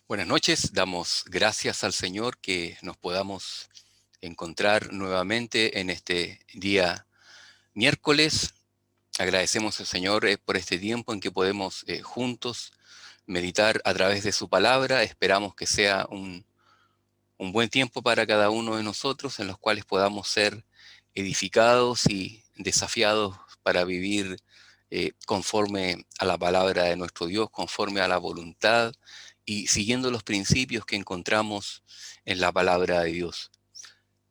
Buenas noches, damos gracias al Señor que nos podamos encontrar nuevamente en este día miércoles. Agradecemos al Señor por este tiempo en que podemos juntos meditar a través de su palabra. Esperamos que sea un buen tiempo para cada uno de nosotros en los cuales podamos ser edificados y desafiados para vivir conforme a la palabra de nuestro Dios, conforme a la voluntad y siguiendo los principios que encontramos en la palabra de Dios.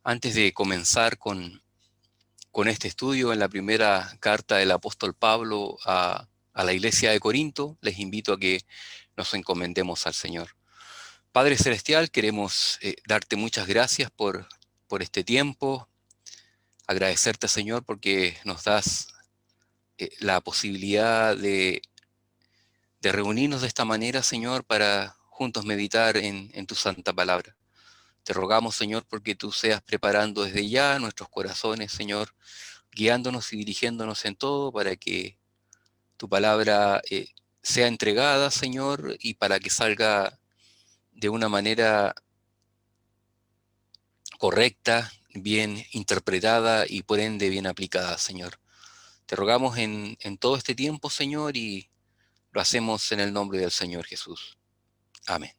Antes de comenzar con este estudio en la primera carta del apóstol Pablo a la iglesia de Corinto, les invito a que nos encomendemos al Señor. Padre Celestial, queremos darte muchas gracias por este tiempo, agradecerte, Señor, porque nos das la posibilidad de reunirnos de esta manera, Señor, para juntos meditar en tu santa palabra. Te rogamos, Señor, porque tú seas preparando desde ya nuestros corazones, Señor, guiándonos y dirigiéndonos en todo para que tu palabra sea entregada, Señor, y para que salga de una manera correcta, bien interpretada y por ende bien aplicada, Señor. Te rogamos en todo este tiempo, Señor, y lo hacemos en el nombre del Señor Jesús. Amén.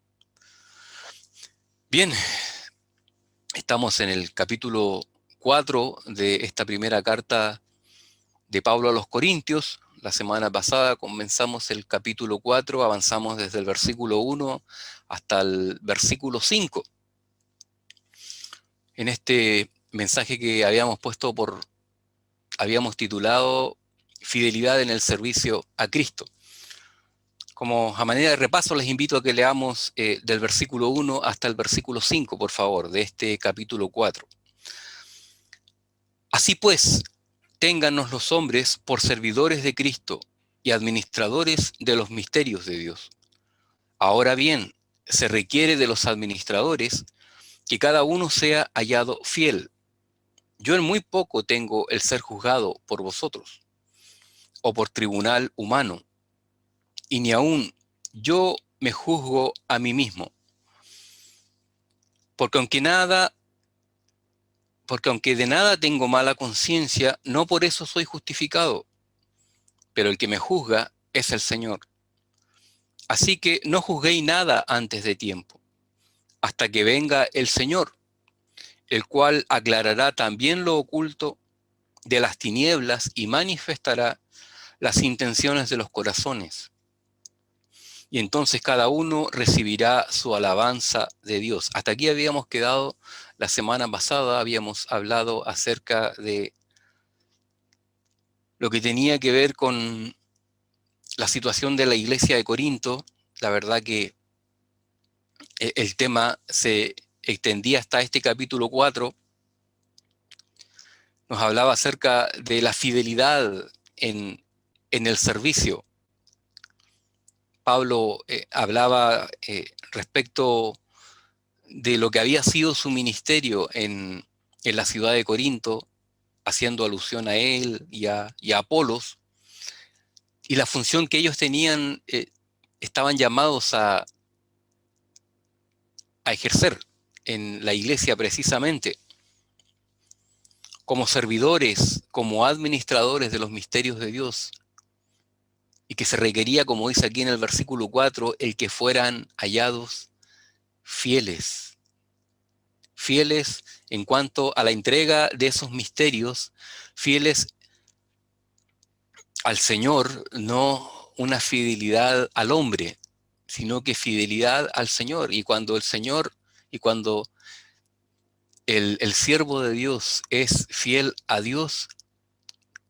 Bien, estamos en el capítulo 4 de esta primera carta de Pablo a los Corintios. La semana pasada comenzamos el capítulo 4, avanzamos desde el versículo 1 hasta el versículo 5. En este mensaje que habíamos titulado Fidelidad en el servicio a Cristo. Como a manera de repaso, les invito a que leamos del versículo 1 hasta el versículo 5, por favor, de este capítulo 4. Así pues, téngannos los hombres por servidores de Cristo y administradores de los misterios de Dios. Ahora bien, se requiere de los administradores que cada uno sea hallado fiel. Yo en muy poco tengo el ser juzgado por vosotros, o por tribunal humano, y ni aun yo me juzgo a mí mismo, porque aunque de nada tengo mala conciencia, no por eso soy justificado, pero el que me juzga es el Señor. Así que no juzguéis nada antes de tiempo, hasta que venga el Señor, el cual aclarará también lo oculto de las tinieblas y manifestará las intenciones de los corazones. Y entonces cada uno recibirá su alabanza de Dios. Hasta aquí habíamos quedado la semana pasada, habíamos hablado acerca de lo que tenía que ver con la situación de la iglesia de Corinto. La verdad que el tema se extendía hasta este capítulo 4. Nos hablaba acerca de la fidelidad en el servicio. Pablo hablaba respecto de lo que había sido su ministerio en la ciudad de Corinto, haciendo alusión a él y a Apolos, y la función que ellos tenían, estaban llamados a ejercer en la iglesia precisamente, como servidores, como administradores de los misterios de Dios, y que se requería, como dice aquí en el versículo 4, el que fueran hallados fieles. Fieles en cuanto a la entrega de esos misterios, fieles al Señor, no una fidelidad al hombre, sino que fidelidad al Señor. Y cuando el siervo de Dios es fiel a Dios,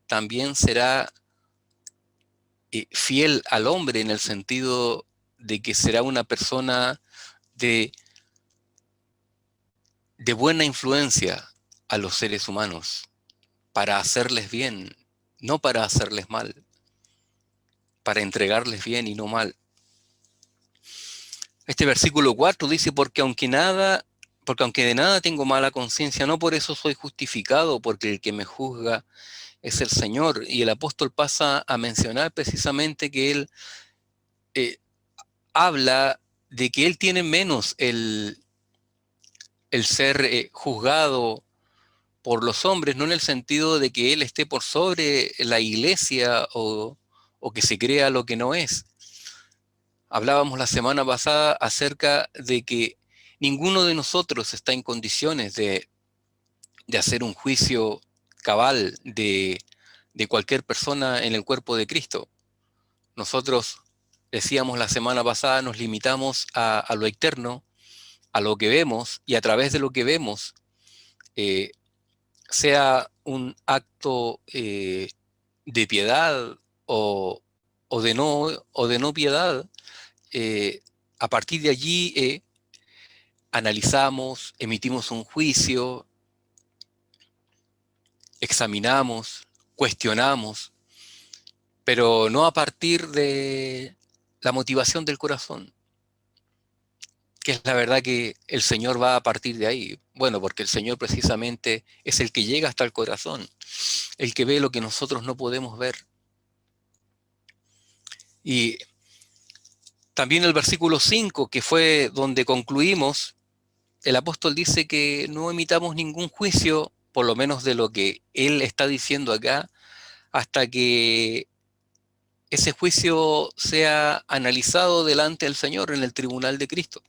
también será fiel al hombre en el sentido de que será una persona de buena influencia a los seres humanos, para hacerles bien, no para hacerles mal, para entregarles bien y no mal. Este versículo 4 dice, porque aunque de nada tengo mala conciencia, no por eso soy justificado, porque el que me juzga es el Señor. Y el apóstol pasa a mencionar precisamente que él habla de que Él tiene menos el ser juzgado por los hombres, no en el sentido de que Él esté por sobre la iglesia o que se crea lo que no es. Hablábamos la semana pasada acerca de que ninguno de nosotros está en condiciones de hacer un juicio cabal de cualquier persona en el cuerpo de Cristo. Nosotros, decíamos la semana pasada, nos limitamos a lo externo, a lo que vemos, y a través de lo que vemos, eh, sea un acto de piedad o, o de no piedad, eh, a partir de allí analizamos, emitimos un juicio, examinamos, cuestionamos, pero no a partir de la motivación del corazón, que es la verdad que el Señor va a partir de ahí. Bueno, porque el Señor precisamente es el que llega hasta el corazón, el que ve lo que nosotros no podemos ver. Y también el versículo 5, que fue donde concluimos, el apóstol dice que no emitamos ningún juicio, por lo menos de lo que él está diciendo acá, hasta que ese juicio sea analizado delante del Señor en el tribunal de Cristo,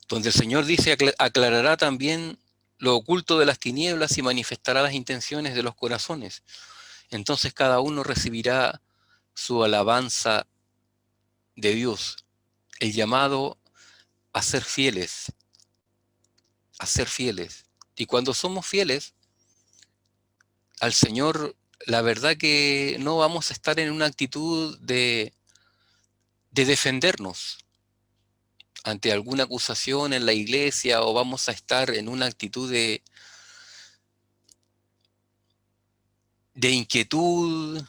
donde el Señor dice, aclarará también lo oculto de las tinieblas y manifestará las intenciones de los corazones. Entonces cada uno recibirá su alabanza de Dios, el llamado a ser fieles, a ser fieles. Y cuando somos fieles al Señor, la verdad que no vamos a estar en una actitud de defendernos ante alguna acusación en la iglesia, o vamos a estar en una actitud de inquietud,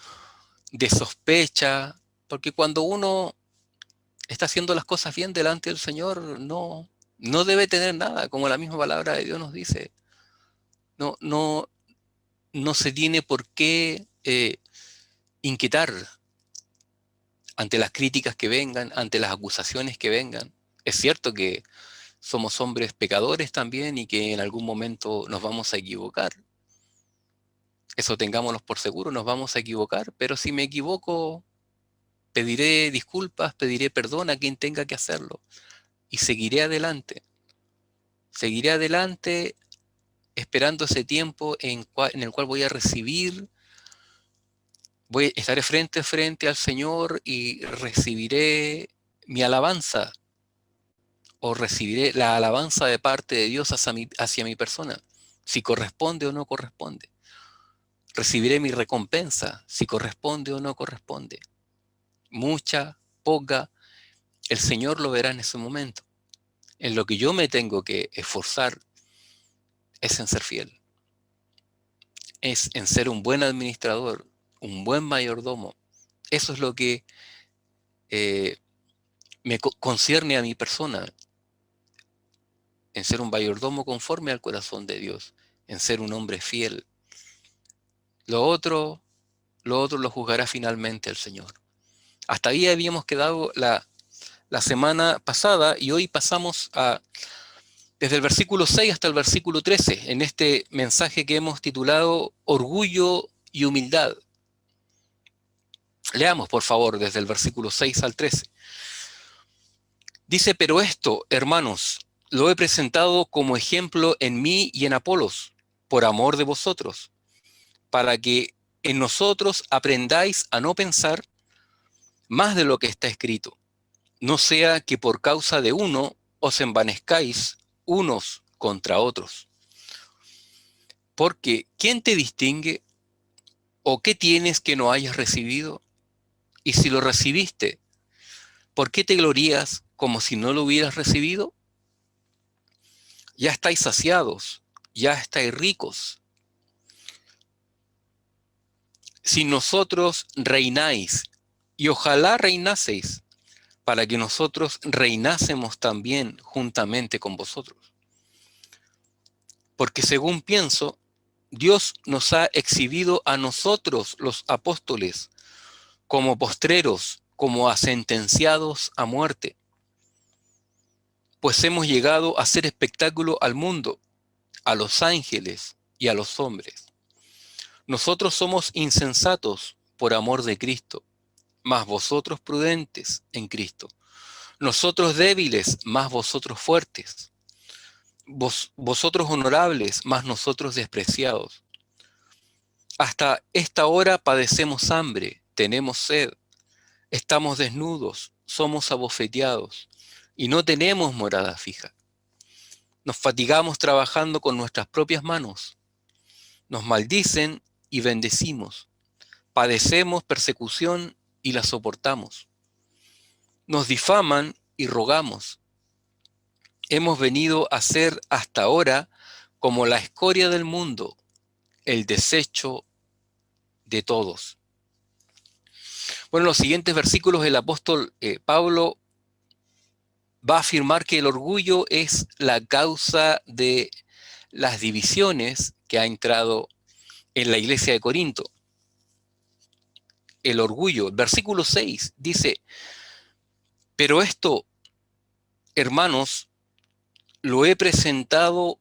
de sospecha, porque cuando uno está haciendo las cosas bien delante del Señor, no debe tener nada, como la misma palabra de Dios nos dice. No, no, no se tiene por qué inquietar ante las críticas que vengan, ante las acusaciones que vengan. Es cierto que somos hombres pecadores también y que en algún momento nos vamos a equivocar. Eso tengámoslo por seguro, nos vamos a equivocar, pero si me equivoco, pediré disculpas, pediré perdón a quien tenga que hacerlo y seguiré adelante. Seguiré adelante esperando ese tiempo en el cual voy a recibir, estaré frente a frente al Señor y recibiré mi alabanza, o recibiré la alabanza de parte de Dios hacia mi persona, si corresponde o no corresponde. Recibiré mi recompensa, si corresponde o no corresponde. Mucha, poca, el Señor lo verá en ese momento. En lo que yo me tengo que esforzar es en ser fiel, es en ser un buen administrador, un buen mayordomo. Eso es lo que me concierne a mi persona, en ser un mayordomo conforme al corazón de Dios, en ser un hombre fiel. Lo otro lo juzgará finalmente el Señor. Hasta ahí habíamos quedado la semana pasada, y hoy pasamos desde el versículo 6 hasta el versículo 13, en este mensaje que hemos titulado Orgullo y Humildad. Leamos, por favor, desde el versículo 6 al 13. Dice: pero esto, hermanos, lo he presentado como ejemplo en mí y en Apolos, por amor de vosotros, para que en nosotros aprendáis a no pensar más de lo que está escrito, no sea que por causa de uno os envanezcáis unos contra otros. Porque ¿quién te distingue? ¿O qué tienes que no hayas recibido? Y si lo recibiste, ¿por qué te glorías como si no lo hubieras recibido? Ya estáis saciados, ya estáis ricos. Si nosotros reináis, y ojalá reinaseis, para que nosotros reinásemos también juntamente con vosotros. Porque según pienso, Dios nos ha exhibido a nosotros, los apóstoles, como postreros, como a sentenciados a muerte, pues hemos llegado a hacer espectáculo al mundo, a los ángeles y a los hombres. Nosotros somos insensatos por amor de Cristo, mas vosotros prudentes en Cristo. Nosotros débiles, mas vosotros fuertes. Vosotros honorables, mas nosotros despreciados. Hasta esta hora padecemos hambre, tenemos sed, estamos desnudos, somos abofeteados y no tenemos morada fija. Nos fatigamos trabajando con nuestras propias manos. Nos maldicen y bendecimos. Padecemos persecución y la soportamos. Nos difaman y rogamos. Hemos venido a ser hasta ahora como la escoria del mundo, el desecho de todos. Bueno, en los siguientes versículos el apóstol Pablo va a afirmar que el orgullo es la causa de las divisiones que ha entrado en la iglesia de Corinto. El orgullo. Versículo 6 dice, pero esto, hermanos, lo he presentado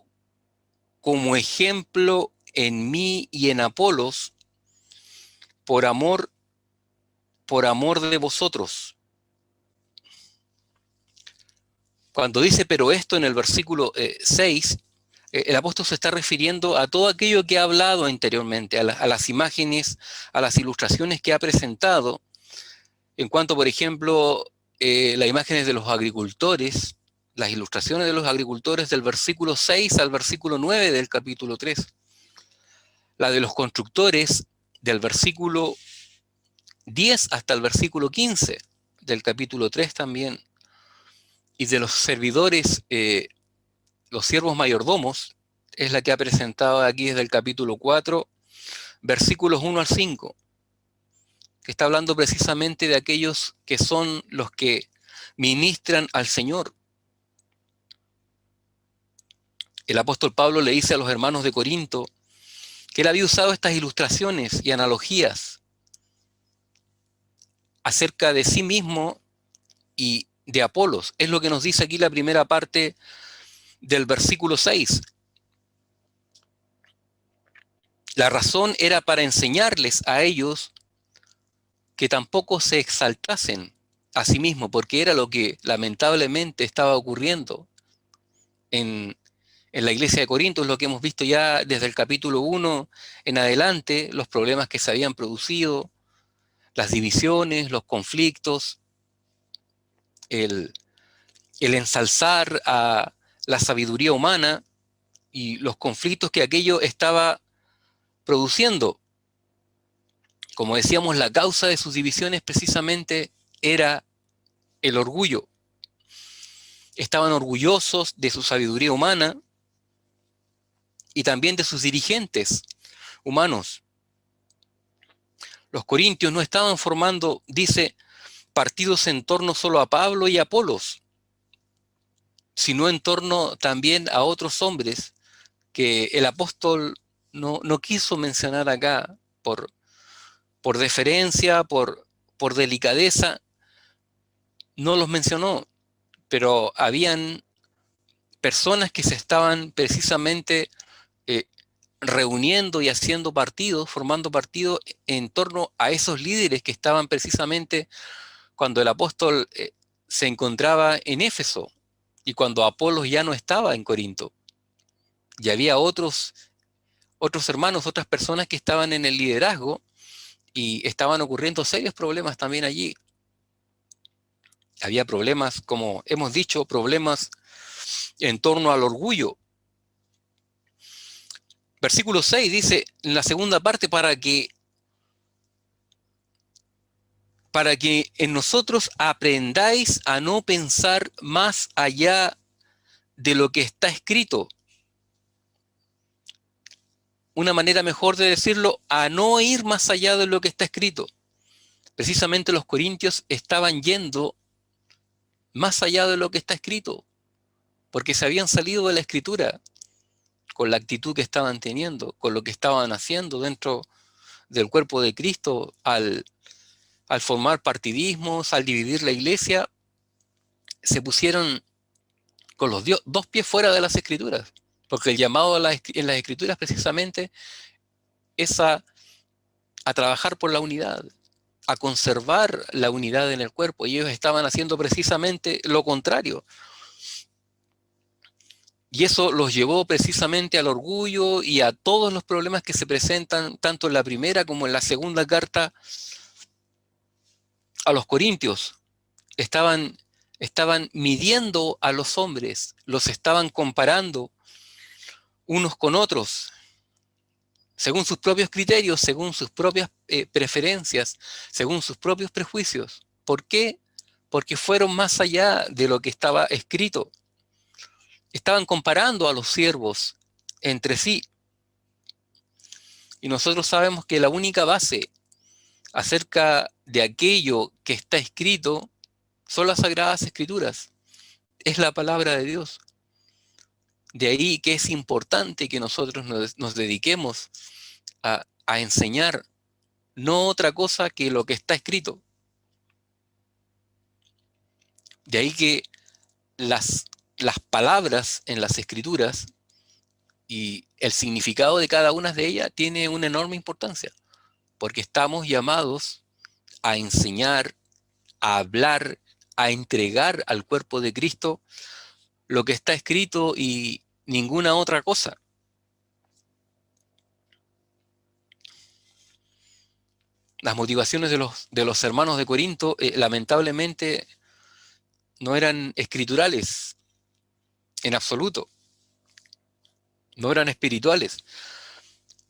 como ejemplo en mí y en Apolos por amor de vosotros. Cuando dice pero esto en el versículo 6, el apóstol se está refiriendo a todo aquello que ha hablado anteriormente, a las imágenes, a las ilustraciones que ha presentado, en cuanto, por ejemplo, las imágenes de los agricultores, las ilustraciones de los agricultores del versículo 6 al versículo 9 del capítulo 3, la de los constructores del versículo 10 hasta el versículo 15 del capítulo 3 también, y de los servidores, los siervos mayordomos, es la que ha presentado aquí desde el capítulo 4, versículos 1 al 5, que está hablando precisamente de aquellos que son los que ministran al Señor. El apóstol Pablo le dice a los hermanos de Corinto que él había usado estas ilustraciones y analogías acerca de sí mismo y de Apolos. Es lo que nos dice aquí la primera parte del versículo 6. La razón era para enseñarles a ellos que tampoco se exaltasen a sí mismos, porque era lo que lamentablemente estaba ocurriendo en la iglesia de Corinto, es lo que hemos visto ya desde el capítulo 1 en adelante, los problemas que se habían producido, las divisiones, los conflictos, el ensalzar a la sabiduría humana y los conflictos que aquello estaba produciendo. Como decíamos, la causa de sus divisiones precisamente era el orgullo. Estaban orgullosos de su sabiduría humana y también de sus dirigentes humanos. Los corintios no estaban formando, dice, partidos en torno solo a Pablo y a Apolos, sino en torno también a otros hombres que el apóstol no quiso mencionar acá por deferencia, por delicadeza, no los mencionó, pero habían personas que se estaban precisamente reuniendo y haciendo partidos, formando partidos en torno a esos líderes que estaban precisamente cuando el apóstol se encontraba en Éfeso y cuando Apolos ya no estaba en Corinto. Y había otros hermanos, otras personas que estaban en el liderazgo y estaban ocurriendo serios problemas también allí. Había problemas, como hemos dicho, problemas en torno al orgullo. Versículo 6 dice, en la segunda parte, para que en nosotros aprendáis a no pensar más allá de lo que está escrito. Una manera mejor de decirlo, a no ir más allá de lo que está escrito. Precisamente los corintios estaban yendo más allá de lo que está escrito, porque se habían salido de la escritura con la actitud que estaban teniendo, con lo que estaban haciendo dentro del cuerpo de Cristo al al formar partidismos, al dividir la iglesia, se pusieron con los dos pies fuera de las escrituras, porque el llamado en las escrituras precisamente es a trabajar por la unidad, a conservar la unidad en el cuerpo, y ellos estaban haciendo precisamente lo contrario. Y eso los llevó precisamente al orgullo y a todos los problemas que se presentan tanto en la primera como en la segunda carta a los Corintios. Estaban midiendo a los hombres, los estaban comparando unos con otros, según sus propios criterios, según sus propias preferencias, según sus propios prejuicios. ¿Por qué? Porque fueron más allá de lo que estaba escrito. Estaban comparando a los siervos entre sí. Y nosotros sabemos que la única base acerca de aquello que está escrito son las Sagradas Escrituras. Es la palabra de Dios. De ahí que es importante que nosotros nos dediquemos a enseñar no otra cosa que lo que está escrito. De ahí que las palabras en las Escrituras y el significado de cada una de ellas tiene una enorme importancia, porque estamos llamados a enseñar, a hablar, a entregar al cuerpo de Cristo lo que está escrito y ninguna otra cosa. Las motivaciones de los hermanos de Corinto, lamentablemente, no eran escriturales en absoluto, no eran espirituales.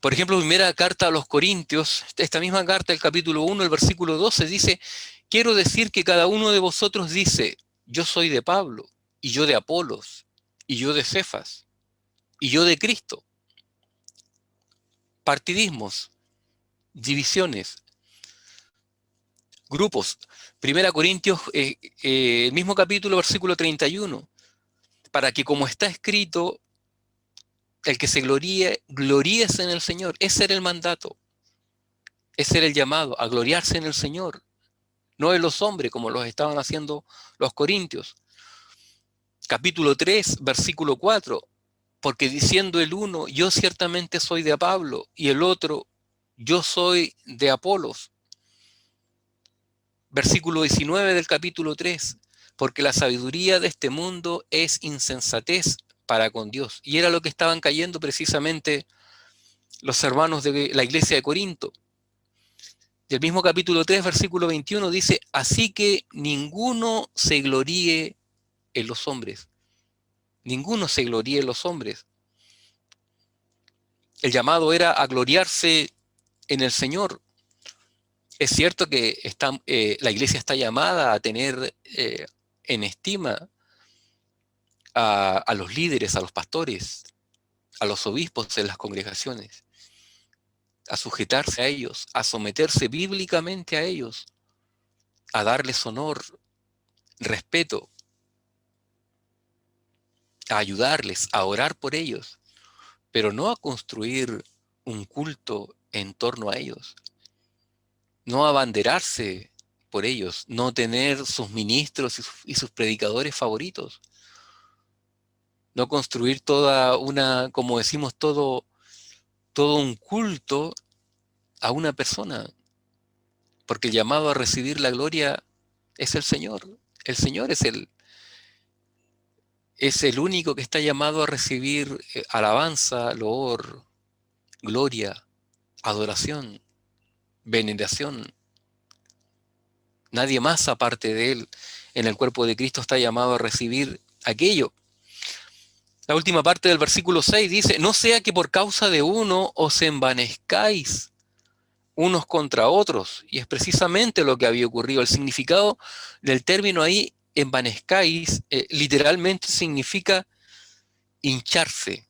Por ejemplo, primera carta a los Corintios, esta misma carta, el capítulo 1, el versículo 12, dice: quiero decir que cada uno de vosotros dice, yo soy de Pablo, y yo de Apolos, y yo de Cefas, y yo de Cristo. Partidismos, divisiones, grupos. Primera Corintios, el mismo capítulo, versículo 31, para que como está escrito, el que se gloríe, gloríese en el Señor. Ese era el mandato, ese era el llamado, a gloriarse en el Señor, no en los hombres como los estaban haciendo los corintios. Capítulo 3, versículo 4, porque diciendo el uno, yo ciertamente soy de Pablo, y el otro, yo soy de Apolos. Versículo 19 del capítulo 3, porque la sabiduría de este mundo es insensatez para con Dios. Y era lo que estaban cayendo precisamente los hermanos de la iglesia de Corinto. Del mismo capítulo 3, versículo 21 dice, así que ninguno se gloríe en los hombres. Ninguno se gloríe en los hombres. El llamado era a gloriarse en el Señor. Es cierto que la iglesia está llamada a tener en estima a los líderes, a los pastores, a los obispos en las congregaciones, a sujetarse a ellos, a someterse bíblicamente a ellos, a darles honor, respeto, a ayudarles, a orar por ellos, pero no a construir un culto en torno a ellos, no abanderarse por ellos, no tener sus ministros y sus predicadores favoritos, no construir toda una, como decimos, todo un culto a una persona, porque el llamado a recibir la gloria es el Señor. El Señor es el único que está llamado a recibir alabanza, loor, gloria, adoración, veneración. Nadie más aparte de Él en el cuerpo de Cristo está llamado a recibir aquello. La última parte del versículo 6 dice, no sea que por causa de uno os envanezcáis unos contra otros. Y es precisamente lo que había ocurrido. El significado del término ahí, envanezcáis, literalmente significa hincharse,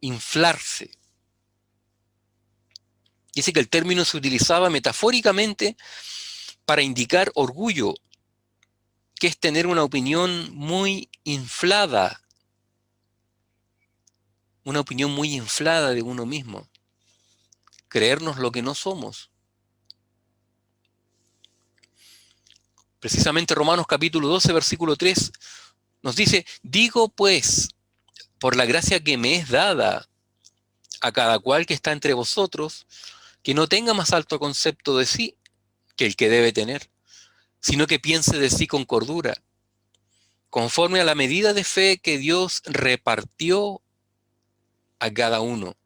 inflarse. Dice que el término se utilizaba metafóricamente para indicar orgullo, que es tener una opinión muy inflada, una opinión muy inflada de uno mismo, creernos lo que no somos. Precisamente Romanos capítulo 12, versículo 3, nos dice: digo pues, por la gracia que me es dada a cada cual que está entre vosotros, que no tenga más alto concepto de sí que el que debe tener, sino que piense de sí con cordura, conforme a la medida de fe que Dios repartió a cada uno.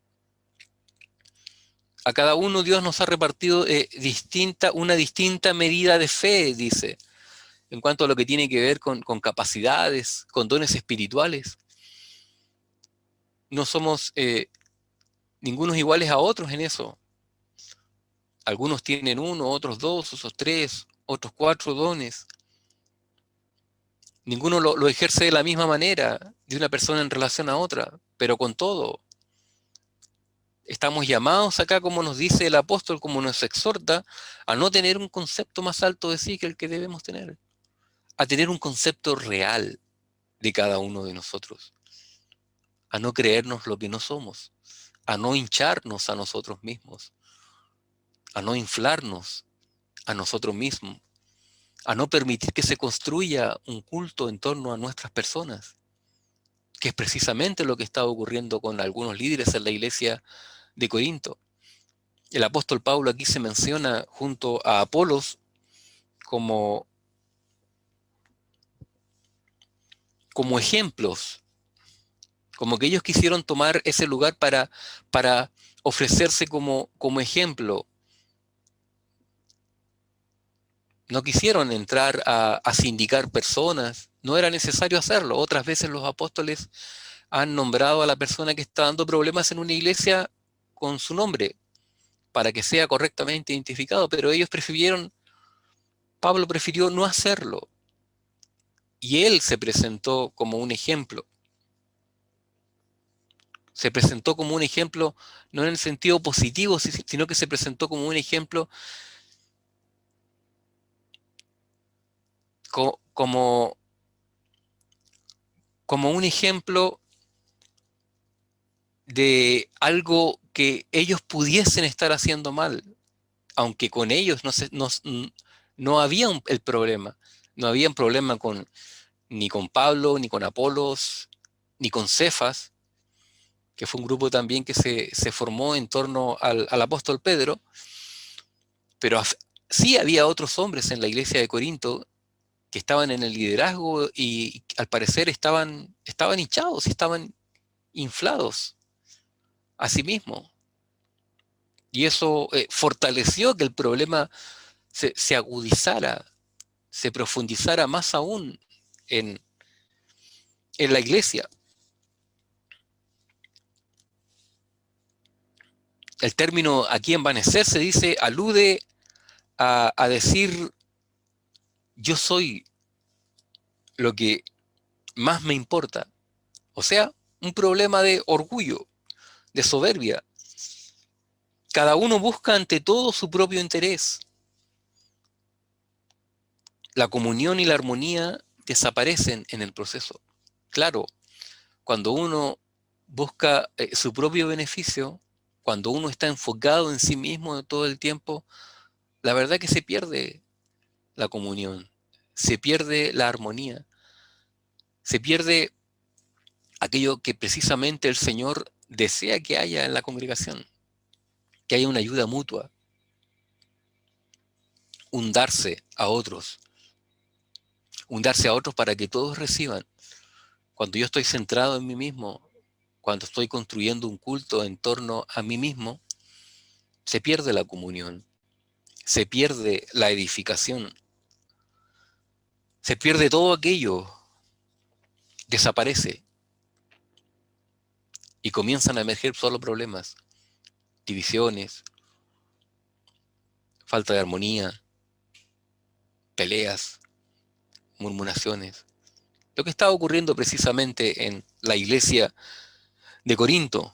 A cada uno Dios nos ha repartido una distinta medida de fe, dice, en cuanto a lo que tiene que ver con capacidades, con dones espirituales. No somos ningunos iguales a otros en eso. Algunos tienen uno, otros dos, otros tres, otros cuatro dones. Ninguno lo ejerce de la misma manera de una persona en relación a otra, pero con todo. Estamos llamados acá, como nos dice el apóstol, como nos exhorta, a no tener un concepto más alto de sí que el que debemos tener, a tener un concepto real de cada uno de nosotros, a no creernos lo que no somos, a no hincharnos a nosotros mismos, a no inflarnos a nosotros mismos, a no permitir que se construya un culto en torno a nuestras personas, que es precisamente lo que estaba ocurriendo con algunos líderes en la iglesia de Corinto. El apóstol Pablo aquí se menciona junto a Apolos como, como ejemplos, como que ellos quisieron tomar ese lugar para ofrecerse como ejemplo. No quisieron entrar a sindicar personas, no era necesario hacerlo. Otras veces los apóstoles han nombrado a la persona que está dando problemas en una iglesia con su nombre, para que sea correctamente identificado, pero ellos Pablo prefirió no hacerlo, y él se presentó como un ejemplo. Se presentó como un ejemplo no en el sentido positivo, sino que se presentó como un ejemplo, como, como un ejemplo de algo que ellos pudiesen estar haciendo mal, aunque con ellos no había el problema. No había un problema ni con Pablo, ni con Apolos, ni con Cefas, que fue un grupo también que se formó en torno al apóstol Pedro, pero sí había otros hombres en la iglesia de Corinto que estaban en el liderazgo y al parecer estaban hinchados, estaban inflados a sí mismos. Y eso fortaleció que el problema se agudizara, se profundizara más aún en, en la iglesia. El término aquí envanecer se dice, alude a decir yo soy lo que más me importa. O sea, un problema de orgullo, de soberbia. Cada uno busca ante todo su propio interés. La comunión y la armonía desaparecen en el proceso. Claro, cuando uno busca su propio beneficio, cuando uno está enfocado en sí mismo todo el tiempo, la verdad que se pierde la comunión, se pierde la armonía, se pierde aquello que precisamente el Señor desea que haya en la congregación, que haya una ayuda mutua, un darse a otros, un darse a otros para que todos reciban. Cuando yo estoy centrado en mí mismo, cuando estoy construyendo un culto en torno a mí mismo, se pierde la comunión, se pierde la edificación, se pierde todo aquello, desaparece y comienzan a emerger solo problemas, divisiones, falta de armonía, peleas, murmuraciones. Lo que estaba ocurriendo precisamente en la iglesia de Corinto.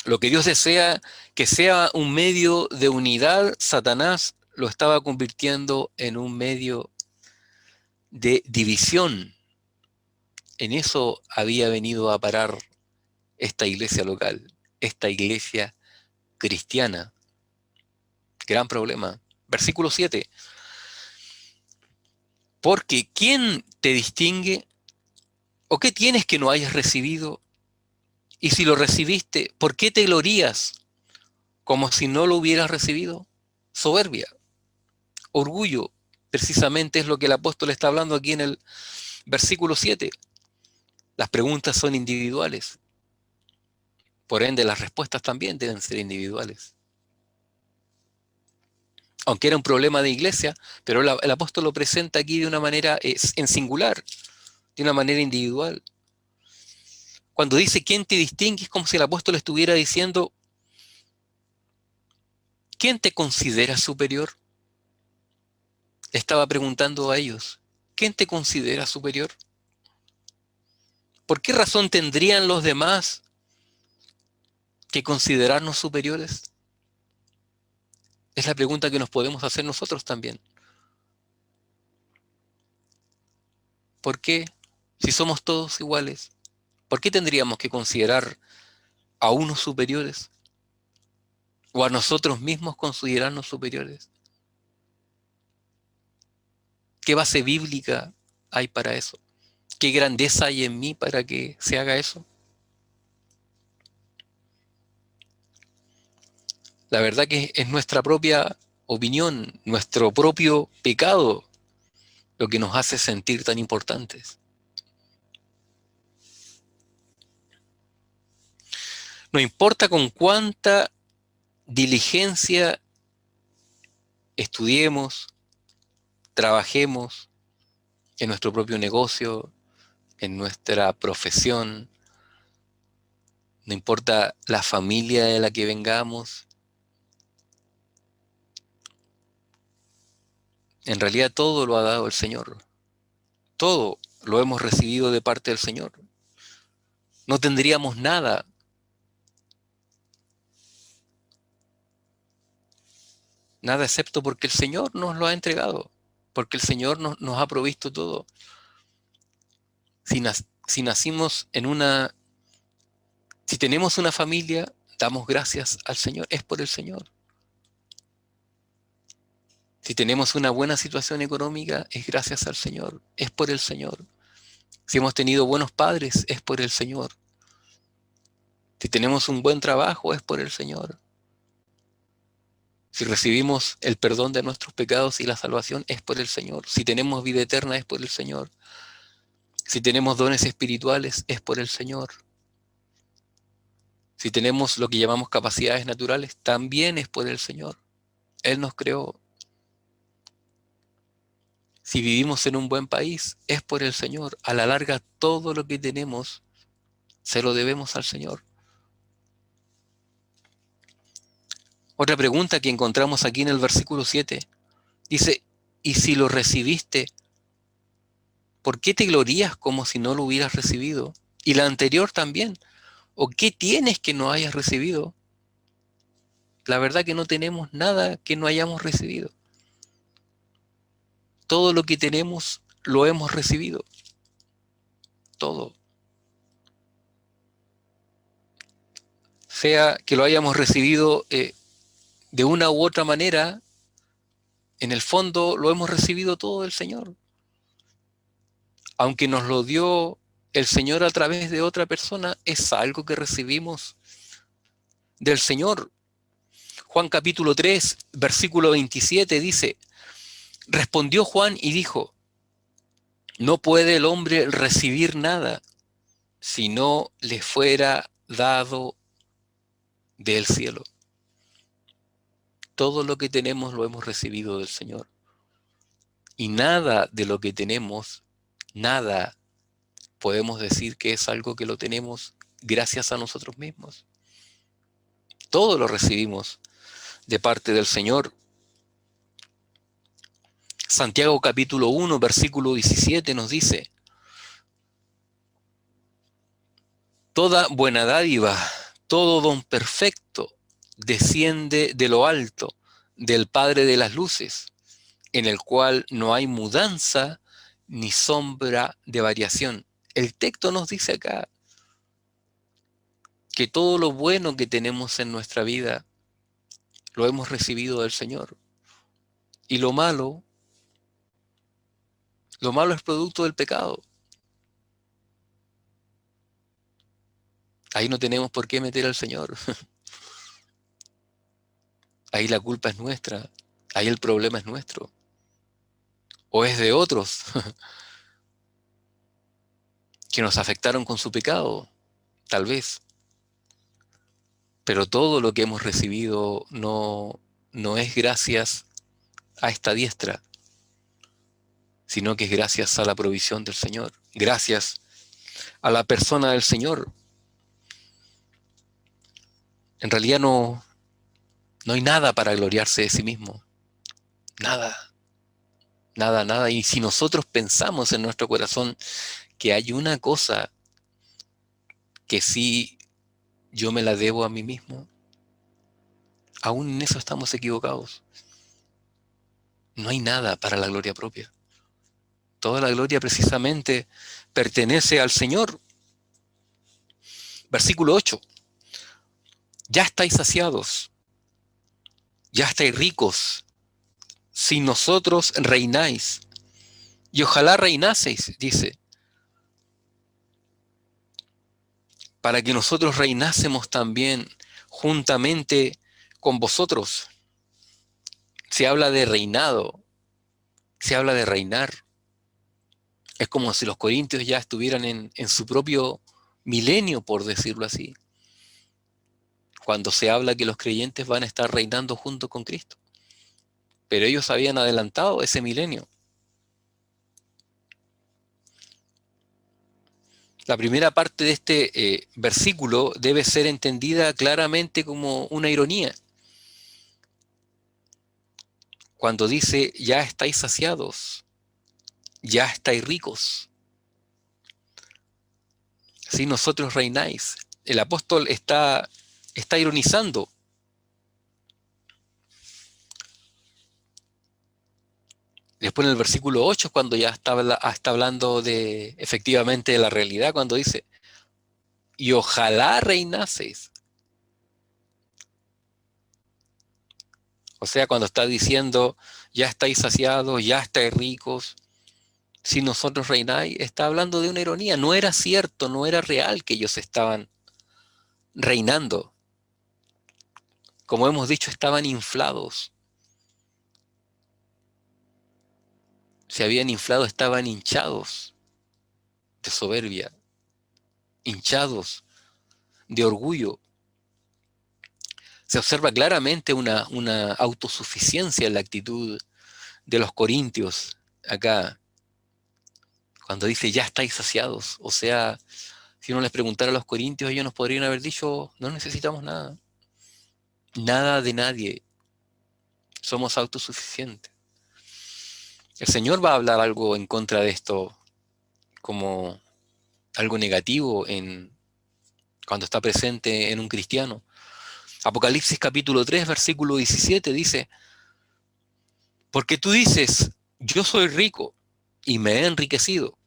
Lo que Dios desea que sea un medio de unidad, Satanás lo estaba convirtiendo en un medio de división. En eso había venido a parar esta iglesia local, esta iglesia cristiana. Gran problema. Versículo 7. Porque ¿quién te distingue? ¿O qué tienes que no hayas recibido? Y si lo recibiste, ¿por qué te glorías como si no lo hubieras recibido? Soberbia, orgullo, precisamente es lo que el apóstol está hablando aquí en el versículo 7. Las preguntas son individuales, por ende las respuestas también deben ser individuales. Aunque era un problema de iglesia, pero el apóstol lo presenta aquí de una manera en singular, de una manera individual. Cuando dice ¿quién te distingue? Es como si el apóstol estuviera diciendo ¿quién te considera superior? Estaba preguntando a ellos, ¿quién te considera superior? ¿Por qué razón tendrían los demás que considerarnos superiores? Es la pregunta que nos podemos hacer nosotros también. ¿Por qué? Si somos todos iguales, ¿por qué tendríamos que considerar a unos superiores? ¿O a nosotros mismos considerarnos superiores? ¿Qué base bíblica hay para eso? ¿Qué grandeza hay en mí para que se haga eso? La verdad que es nuestra propia opinión, nuestro propio pecado, lo que nos hace sentir tan importantes. No importa con cuánta diligencia estudiemos, trabajemos en nuestro propio negocio, en nuestra profesión, no importa la familia de la que vengamos, en realidad todo lo ha dado el Señor. Todo lo hemos recibido de parte del Señor. No tendríamos nada. Nada excepto porque el Señor nos lo ha entregado, porque el Señor nos ha provisto todo. Si nacimos en si tenemos una familia, damos gracias al Señor, es por el Señor. Si tenemos una buena situación económica, es gracias al Señor, es por el Señor. Si hemos tenido buenos padres, es por el Señor. Si tenemos un buen trabajo, es por el Señor. Si recibimos el perdón de nuestros pecados y la salvación, es por el Señor. Si tenemos vida eterna, es por el Señor. Si tenemos dones espirituales, es por el Señor. Si tenemos lo que llamamos capacidades naturales, también es por el Señor. Él nos creó. Si vivimos en un buen país, es por el Señor. A la larga, todo lo que tenemos se lo debemos al Señor. Otra pregunta que encontramos aquí en el versículo 7 dice, y si lo recibiste, ¿por qué te glorías como si no lo hubieras recibido? Y la anterior también, ¿o qué tienes que no hayas recibido? La verdad que no tenemos nada que no hayamos recibido. Todo lo que tenemos lo hemos recibido. Todo. Sea que lo hayamos recibido de una u otra manera, en el fondo lo hemos recibido todo del Señor. Aunque nos lo dio el Señor a través de otra persona, es algo que recibimos del Señor. Juan capítulo 3, versículo 27 dice, respondió Juan y dijo, no puede el hombre recibir nada si no le fuera dado del cielo. Todo lo que tenemos lo hemos recibido del Señor. Y nada de lo que tenemos, nada podemos decir que es algo que lo tenemos gracias a nosotros mismos. Todo lo recibimos de parte del Señor. Santiago capítulo 1, versículo 17 nos dice, toda buena dádiva, todo don perfecto desciende de lo alto, del Padre de las luces, en el cual no hay mudanza ni sombra de variación. El texto nos dice acá que todo lo bueno que tenemos en nuestra vida lo hemos recibido del Señor. Y lo malo Lo malo es producto del pecado. Ahí no tenemos por qué meter al Señor. Ahí la culpa es nuestra. Ahí el problema es nuestro. O es de otros que nos afectaron con su pecado, tal vez. Pero todo lo que hemos recibido no es gracias a esta diestra, sino que es gracias a la provisión del Señor, gracias a la persona del Señor. En realidad no hay nada para gloriarse de sí mismo, nada, nada, nada. Y si nosotros pensamos en nuestro corazón que hay una cosa que sí yo me la debo a mí mismo, aún en eso estamos equivocados. No hay nada para la gloria propia. Toda la gloria precisamente pertenece al Señor. Versículo 8. Ya estáis saciados, ya estáis ricos, si nosotros reináis. Y ojalá reinaseis, dice, para que nosotros reinásemos también juntamente con vosotros. Se habla de reinado, se habla de reinar. Es como si los corintios ya estuvieran en su propio milenio, por decirlo así, cuando se habla que los creyentes van a estar reinando junto con Cristo. Pero ellos habían adelantado ese milenio. La primera parte de este versículo debe ser entendida claramente como una ironía. Cuando dice, ya estáis saciados, ya estáis ricos, si nosotros reináis. El apóstol está ironizando. Después en el versículo 8, cuando ya está hablando de efectivamente de la realidad, cuando dice, y ojalá reinaseis. O sea, cuando está diciendo, ya estáis saciados, ya estáis ricos, si nosotros reináis, está hablando de una ironía. No era cierto, no era real que ellos estaban reinando. Como hemos dicho, estaban inflados. Se habían inflado, estaban hinchados de soberbia, hinchados de orgullo. Se observa claramente una autosuficiencia en la actitud de los corintios acá, cuando dice ya estáis saciados. O sea, si uno les preguntara a los corintios, ellos nos podrían haber dicho, no necesitamos nada, nada de nadie, somos autosuficientes. El Señor va a hablar algo en contra de esto como algo negativo cuando está presente en un cristiano. Apocalipsis capítulo 3, versículo 17 dice, porque tú dices, yo soy rico y me he enriquecido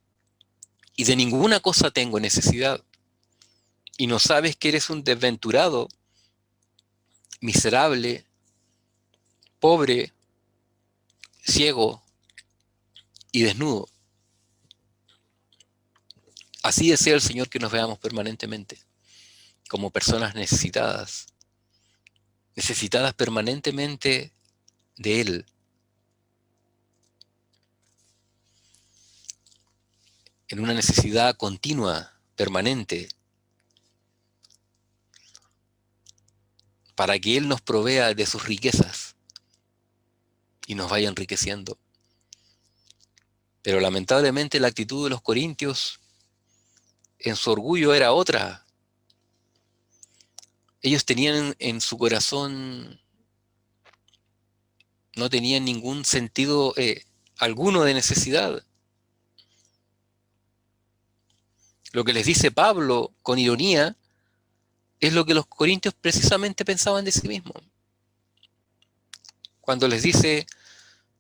y de ninguna cosa tengo necesidad y no sabes que eres un desventurado, miserable, pobre, ciego y desnudo. Así desea el Señor que nos veamos permanentemente, como personas necesitadas, necesitadas permanentemente de Él. En una necesidad continua, permanente, para que Él nos provea de sus riquezas y nos vaya enriqueciendo. Pero lamentablemente la actitud de los corintios en su orgullo era otra. Ellos tenían en su corazón, no tenían ningún sentido alguno de necesidad. Lo que les dice Pablo con ironía es lo que los corintios precisamente pensaban de sí mismos. Cuando les dice,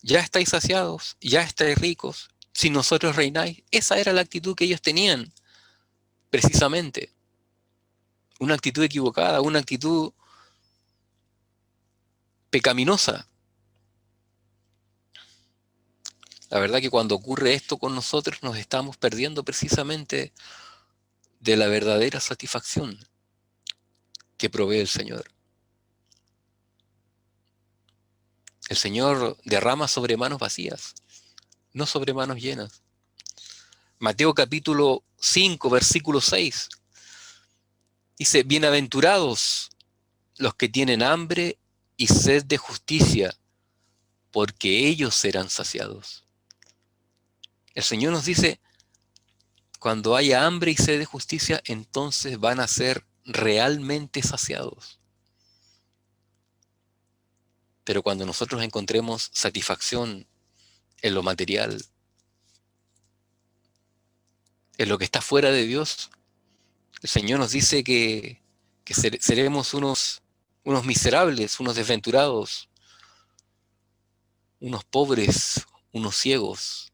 ya estáis saciados, ya estáis ricos, si nosotros reináis, esa era la actitud que ellos tenían, precisamente. Una actitud equivocada, una actitud pecaminosa. La verdad que cuando ocurre esto con nosotros nos estamos perdiendo precisamente de la verdadera satisfacción que provee el Señor. El Señor derrama sobre manos vacías, no sobre manos llenas. Mateo capítulo 5, versículo 6, dice, bienaventurados los que tienen hambre y sed de justicia, porque ellos serán saciados. El Señor nos dice, cuando haya hambre y sed de justicia, entonces van a ser realmente saciados. Pero cuando nosotros encontremos satisfacción en lo material, en lo que está fuera de Dios, el Señor nos dice que seremos unos miserables, unos desventurados, unos pobres, unos ciegos,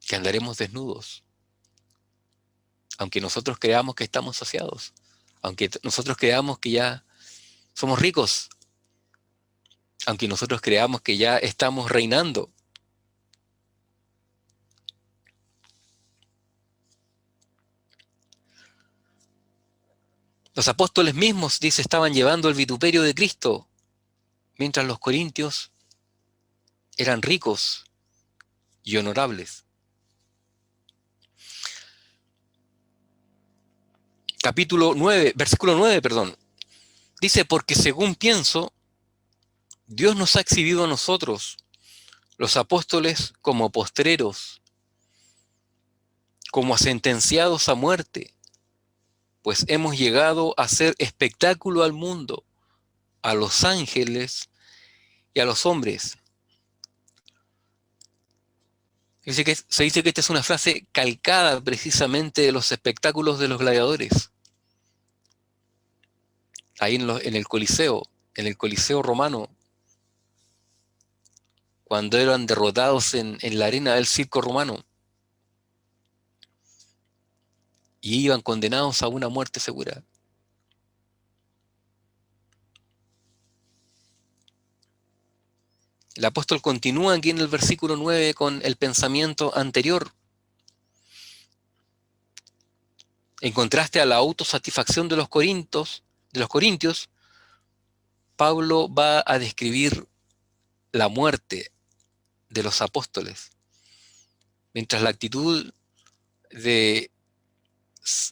que andaremos desnudos, aunque nosotros creamos que estamos saciados, aunque nosotros creamos que ya somos ricos, aunque nosotros creamos que ya estamos reinando. Los apóstoles mismos, dice, estaban llevando el vituperio de Cristo, mientras los corintios eran ricos y honorables. Versículo 9, perdón. Dice, porque según pienso, Dios nos ha exhibido a nosotros, los apóstoles, como postreros, como sentenciados a muerte, pues hemos llegado a hacer espectáculo al mundo, a los ángeles y a los hombres. Se dice que esta es una frase calcada precisamente de los espectáculos de los gladiadores. Ahí en el Coliseo romano, cuando eran derrotados en la arena del circo romano y iban condenados a una muerte segura. El apóstol continúa aquí en el versículo 9 con el pensamiento anterior. En contraste a la autosatisfacción de los corintios, Pablo va a describir la muerte de los apóstoles, mientras la actitud de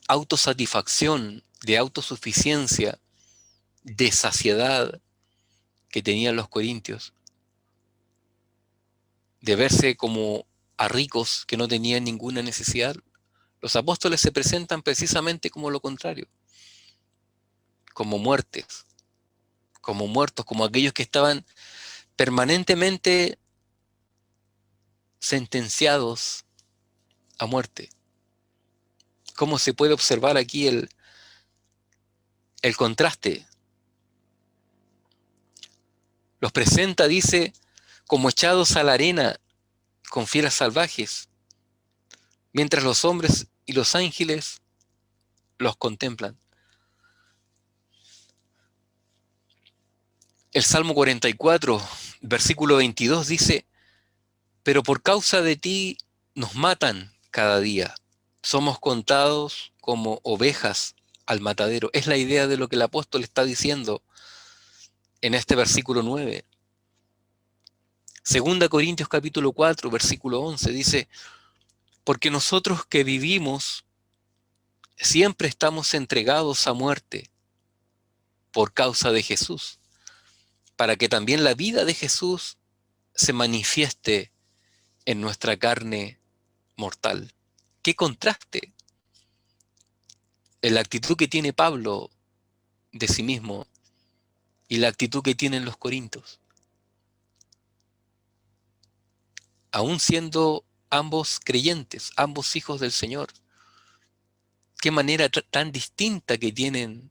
autosatisfacción, de autosuficiencia, de saciedad que tenían los corintios, de verse como a ricos que no tenían ninguna necesidad, los apóstoles se presentan precisamente como lo contrario, como muertos, como aquellos que estaban permanentemente sentenciados a muerte. ¿Cómo se puede observar aquí el contraste? Los presenta, dice, como echados a la arena con fieras salvajes, mientras los hombres y los ángeles los contemplan. El Salmo 44, versículo 22 dice, pero por causa de ti nos matan cada día. Somos contados como ovejas al matadero. Es la idea de lo que el apóstol está diciendo en este versículo 9. Segunda Corintios capítulo 4, versículo 11 dice, porque nosotros que vivimos siempre estamos entregados a muerte por causa de Jesús, para que también la vida de Jesús se manifieste en nuestra carne mortal. ¡Qué contraste! En la actitud que tiene Pablo de sí mismo y la actitud que tienen los corintios. Aún siendo ambos creyentes, ambos hijos del Señor, qué manera tan distinta que tienen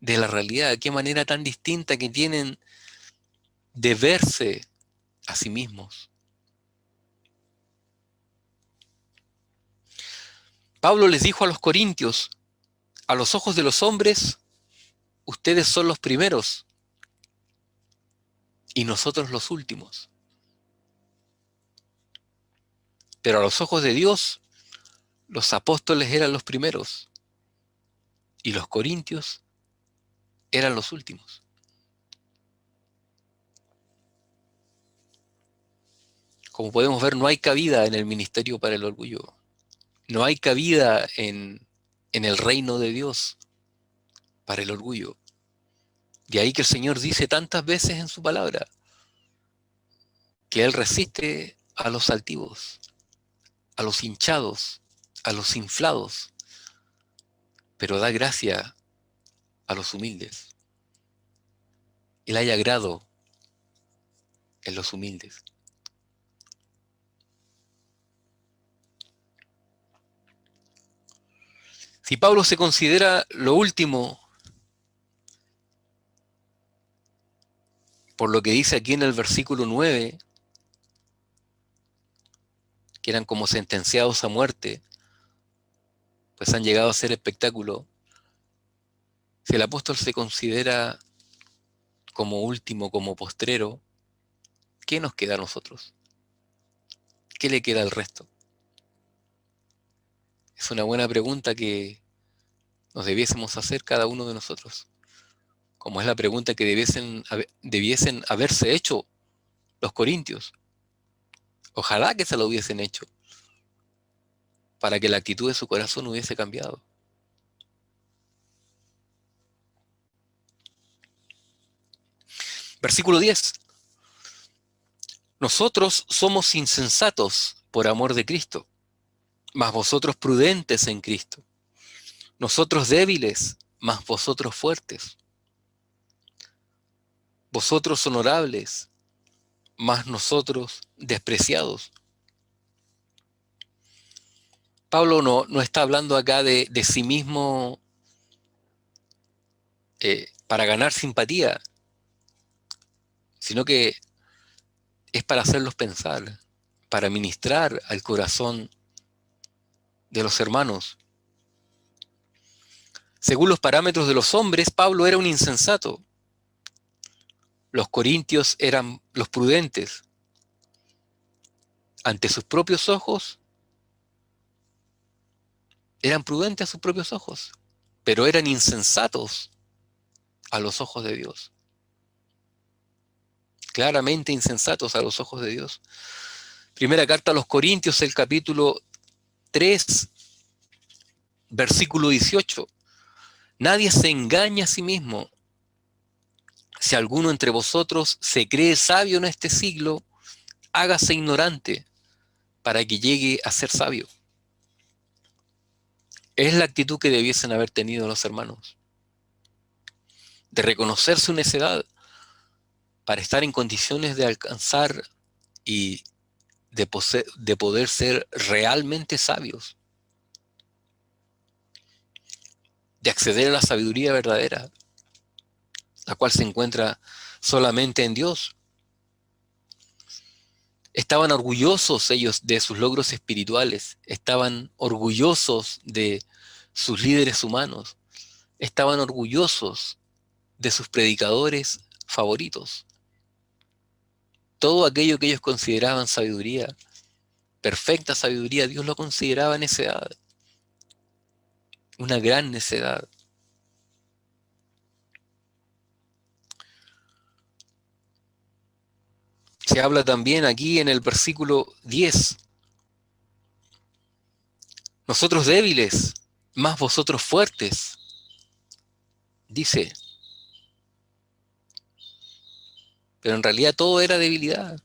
de la realidad, qué manera tan distinta que tienen de verse a sí mismos. Pablo les dijo a los corintios, a los ojos de los hombres, ustedes son los primeros y nosotros los últimos. Pero a los ojos de Dios, los apóstoles eran los primeros y los corintios eran los últimos. Como podemos ver, no hay cabida en el ministerio para el orgullo. No hay cabida en el reino de Dios para el orgullo. De ahí que el Señor dice tantas veces en su palabra que Él resiste a los altivos, a los hinchados, a los inflados, pero da gracia a los humildes. Él hay agrado en los humildes. Si Pablo se considera lo último, por lo que dice aquí en el versículo 9, que eran como sentenciados a muerte, pues han llegado a ser espectáculo. Si el apóstol se considera como último, como postrero, ¿qué nos queda a nosotros? ¿Qué le queda al resto? Es una buena pregunta que nos debiésemos hacer cada uno de nosotros, como es la pregunta que debiesen haberse hecho los corintios. Ojalá que se lo hubiesen hecho, para que la actitud de su corazón hubiese cambiado. Versículo 10. Nosotros somos insensatos por amor de Cristo, mas vosotros prudentes en Cristo. Nosotros débiles, mas vosotros fuertes. Vosotros honorables, mas nosotros despreciados. Pablo no está hablando acá de sí mismo para ganar simpatía, sino que es para hacerlos pensar, para ministrar al corazón de los hermanos. Según los parámetros de los hombres, Pablo era un insensato. Los corintios eran los prudentes. Ante sus propios ojos, eran prudentes a sus propios ojos, pero eran insensatos a los ojos de Dios. Claramente insensatos a los ojos de Dios. Primera carta a los Corintios, el capítulo 3, versículo 18. Nadie se engaña a sí mismo. Si alguno entre vosotros se cree sabio en este siglo, hágase ignorante para que llegue a ser sabio. Es la actitud que debiesen haber tenido los hermanos, de reconocer su necedad para estar en condiciones de alcanzar y de poder ser realmente sabios, de acceder a la sabiduría verdadera, la cual se encuentra solamente en Dios. Estaban orgullosos ellos de sus logros espirituales, estaban orgullosos de sus líderes humanos, estaban orgullosos de sus predicadores favoritos. Todo aquello que ellos consideraban sabiduría, perfecta sabiduría, Dios lo consideraba necedad, una gran necedad. Se habla también aquí en el versículo 10. Nosotros débiles, más vosotros fuertes, dice. Pero en realidad todo era debilidad.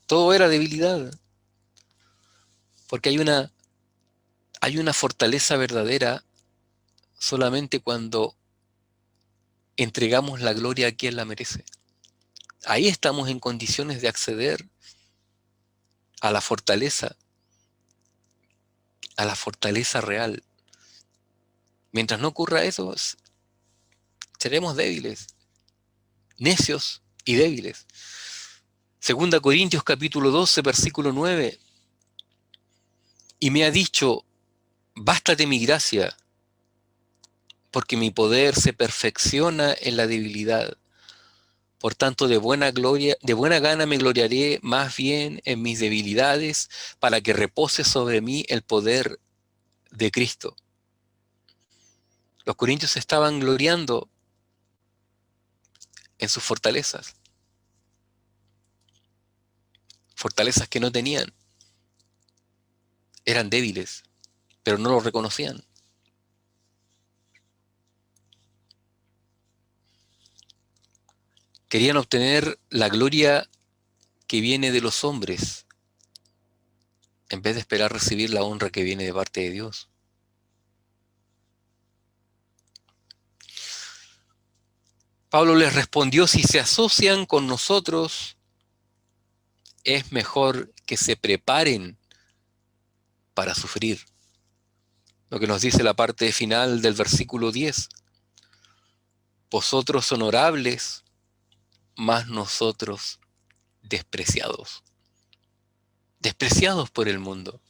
Todo era debilidad. Porque hay una fortaleza verdadera solamente cuando entregamos la gloria a quien la merece. Ahí estamos en condiciones de acceder a la fortaleza real. Mientras no ocurra eso, seremos débiles, necios y débiles. Segunda Corintios capítulo 12, versículo 9. Y me ha dicho, bástate mi gracia, porque mi poder se perfecciona en la debilidad. Por tanto, de buena gana me gloriaré más bien en mis debilidades, para que repose sobre mí el poder de Cristo. Los corintios se estaban gloriando en sus fortalezas, fortalezas que no tenían. Eran débiles, pero no lo reconocían. Querían obtener la gloria que viene de los hombres, en vez de esperar recibir la honra que viene de parte de Dios. Pablo les respondió: si se asocian con nosotros, es mejor que se preparen para sufrir. Lo que nos dice la parte final del versículo 10. Vosotros honorables, mas nosotros despreciados. Despreciados por el mundo.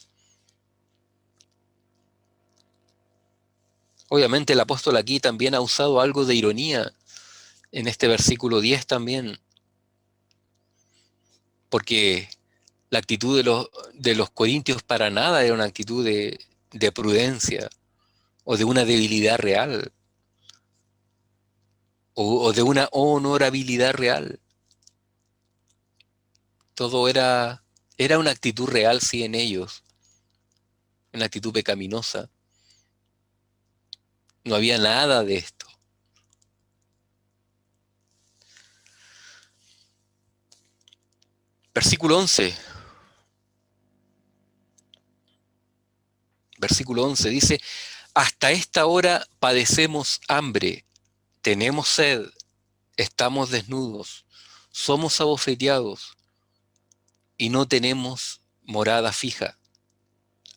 Obviamente el apóstol aquí también ha usado algo de ironía en este versículo 10 también, porque la actitud de los corintios para nada era una actitud de prudencia o de una debilidad real o de una honorabilidad real. Todo era una actitud real, sí, en ellos, una actitud pecaminosa. No había nada de esto. Versículo 11. Versículo 11 dice: hasta esta hora padecemos hambre, tenemos sed, estamos desnudos, somos abofeteados y no tenemos morada fija.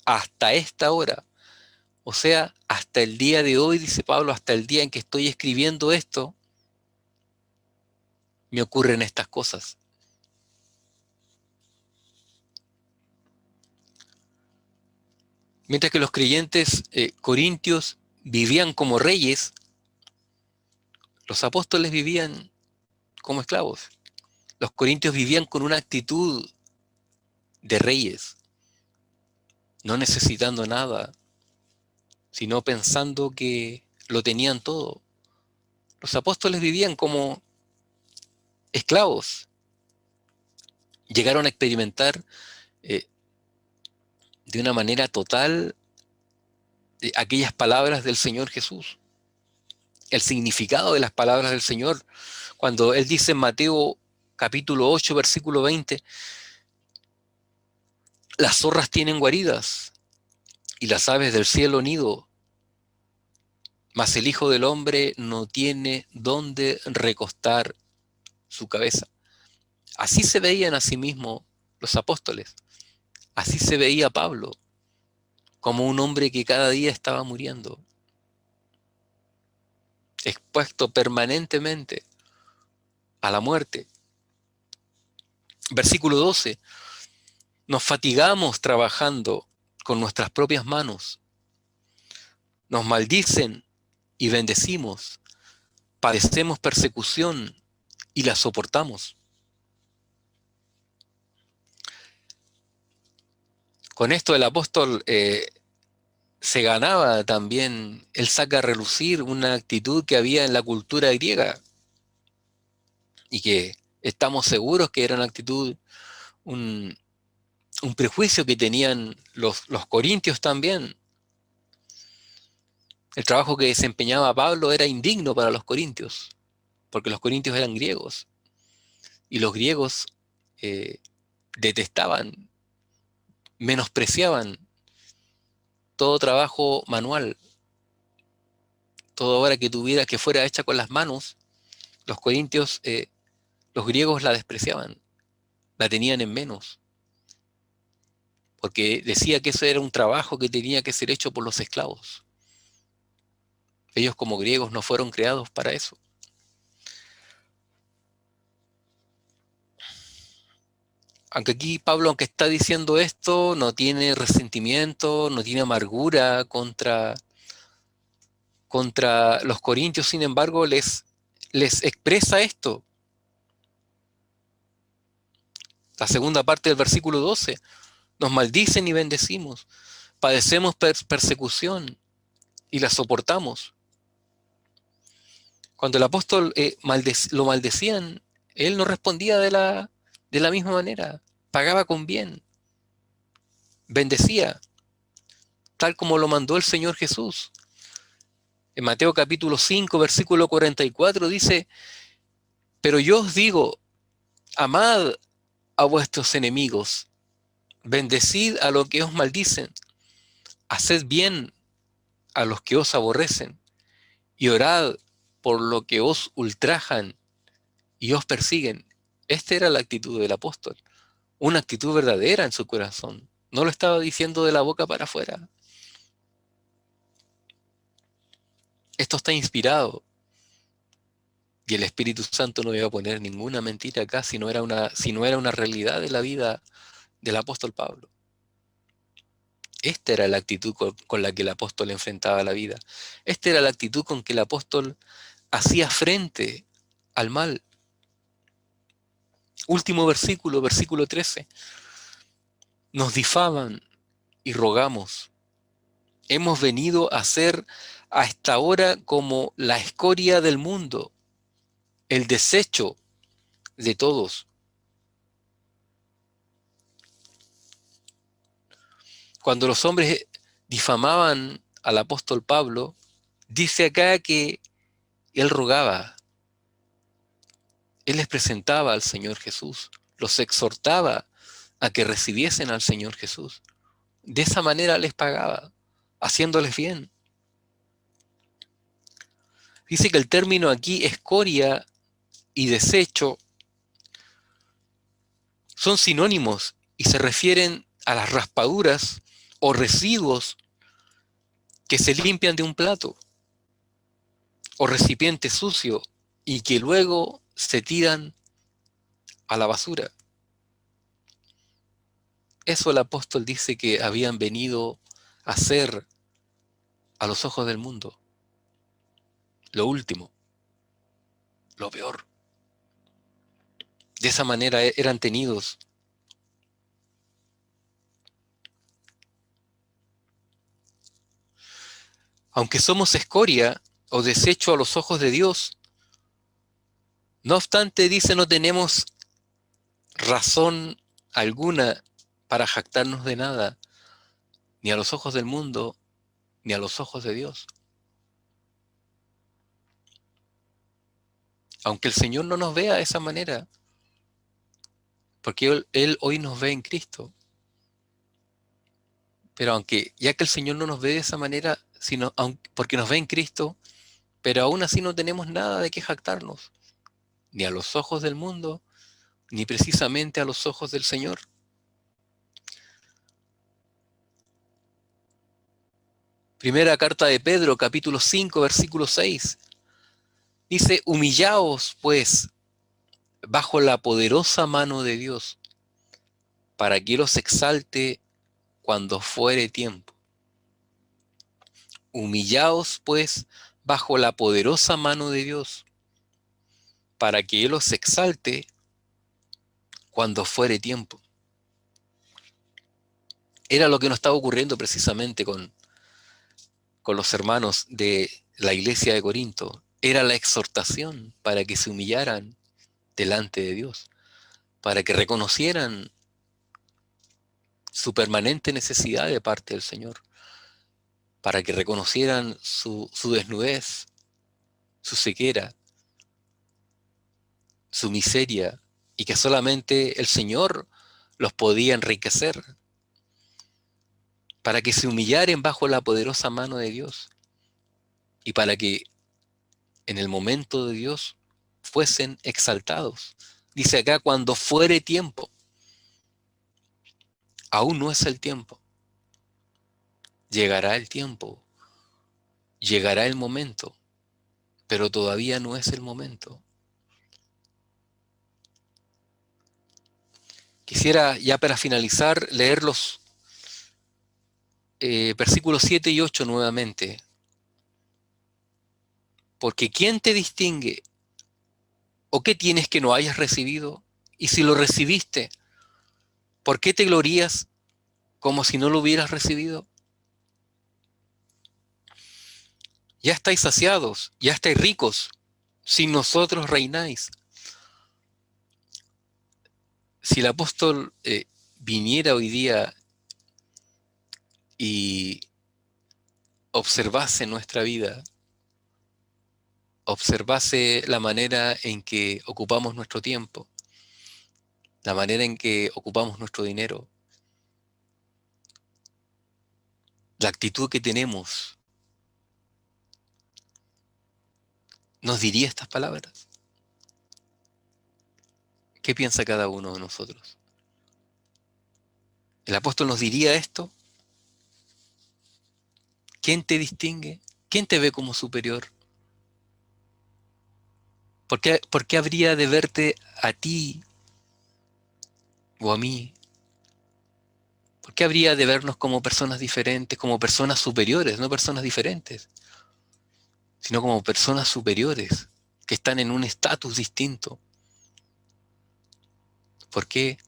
Hasta esta hora. O sea, hasta el día de hoy, dice Pablo, hasta el día en que estoy escribiendo esto, me ocurren estas cosas. Mientras que los creyentes corintios vivían como reyes, los apóstoles vivían como esclavos. Los corintios vivían con una actitud de reyes, no necesitando nada, sino pensando que lo tenían todo. Los apóstoles vivían como esclavos. Llegaron a experimentar eh, de una manera total aquellas palabras del Señor Jesús, el significado de las palabras del Señor. Cuando Él dice en Mateo capítulo 8, versículo 20, las zorras tienen guaridas y las aves del cielo nido, mas el Hijo del Hombre no tiene dónde recostar su cabeza. Así se veían a sí mismos los apóstoles. Así se veía Pablo, como un hombre que cada día estaba muriendo, expuesto permanentemente a la muerte. Versículo 12. Nos fatigamos trabajando con nuestras propias manos. Nos maldicen y bendecimos. Padecemos persecución y la soportamos. Con esto el apóstol se ganaba también, él saca a relucir una actitud que había en la cultura griega y que estamos seguros que era una actitud, un prejuicio que tenían los corintios también. El trabajo que desempeñaba Pablo era indigno para los corintios, porque los corintios eran griegos y los griegos detestaban, menospreciaban todo trabajo manual, toda obra que fuera hecha con las manos. Los corintios, los griegos la despreciaban, la tenían en menos, porque decía que eso era un trabajo que tenía que ser hecho por los esclavos. Ellos como griegos no fueron creados para eso. Aunque aquí Pablo, aunque está diciendo esto, no tiene resentimiento, no tiene amargura contra los corintios, sin embargo, les expresa esto. La segunda parte del versículo 12. Nos maldicen y bendecimos. Padecemos persecución y la soportamos. Cuando el apóstol lo maldecían, él no respondía de la misma manera. Pagaba con bien. Bendecía, tal como lo mandó el Señor Jesús. En Mateo capítulo 5, versículo 44 dice, pero yo os digo, amad a vuestros enemigos, bendecid a los que os maldicen, haced bien a los que os aborrecen, y orad por lo que os ultrajan y os persiguen. Esta era la actitud del apóstol, una actitud verdadera en su corazón. No lo estaba diciendo de la boca para afuera. Esto está inspirado. Y el Espíritu Santo no iba a poner ninguna mentira acá si no era una realidad de la vida del apóstol Pablo. Esta era la actitud con la que el apóstol enfrentaba la vida. Esta era la actitud con que el apóstol hacía frente al mal. Último versículo, versículo 13. Nos difaman y rogamos. Hemos venido a ser a esta hora como la escoria del mundo, el desecho de todos. Cuando los hombres difamaban al apóstol Pablo, dice acá que él rogaba, él les presentaba al Señor Jesús, los exhortaba a que recibiesen al Señor Jesús. De esa manera les pagaba, haciéndoles bien. Dice que el término aquí, escoria y desecho, son sinónimos y se refieren a las raspaduras o residuos que se limpian de un plato o recipiente sucio y que luego se tiran a la basura. Eso el apóstol dice que habían venido a hacer a los ojos del mundo. Lo último, lo peor. De esa manera eran tenidos. Aunque somos escoria o desecho a los ojos de Dios, no obstante, dice, no tenemos razón alguna para jactarnos de nada, ni a los ojos del mundo, ni a los ojos de Dios. Aunque el Señor no nos vea de esa manera, porque Él hoy nos ve en Cristo. Pero aunque, ya que el Señor no nos ve de esa manera, porque nos ve en Cristo, pero aún así no tenemos nada de qué jactarnos, ni a los ojos del mundo, ni precisamente a los ojos del Señor. Primera carta de Pedro, capítulo 5, versículo 6. Dice, humillaos, pues, bajo la poderosa mano de Dios, para que Él os exalte cuando fuere tiempo. Humillaos, pues, bajo la poderosa mano de Dios, para que Él os exalte cuando fuere tiempo. Era lo que nos estaba ocurriendo precisamente con los hermanos de la iglesia de Corinto. Era la exhortación para que se humillaran delante de Dios, para que reconocieran su permanente necesidad de parte del Señor, para que reconocieran su desnudez, su ceguera, su miseria, y que solamente el Señor los podía enriquecer, para que se humillaren bajo la poderosa mano de Dios, y para que en el momento de Dios fuesen exaltados. Dice acá, cuando fuere tiempo. Aún no es el tiempo. Llegará el tiempo. Llegará el momento. Pero todavía no es el momento. Quisiera, ya para finalizar, leer los versículos 7 y 8 nuevamente. Porque ¿quién te distingue? ¿O qué tienes que no hayas recibido? Y si lo recibiste, ¿Por qué te glorías como si no lo hubieras recibido? Ya estáis saciados, ya estáis ricos, sin nosotros reináis. Si el apóstol viniera hoy día y observase nuestra vida, observase la manera en que ocupamos nuestro tiempo, la manera en que ocupamos nuestro dinero, la actitud que tenemos, nos diría estas palabras. ¿Qué piensa cada uno de nosotros? ¿El apóstol nos diría esto? ¿Quién te distingue? ¿Quién te ve como superior? ¿Por qué habría de verte a ti o a mí? ¿Por qué habría de vernos como personas diferentes, como personas superiores, no personas diferentes, sino como personas superiores, que están en un estatus distinto? ¿Por qué?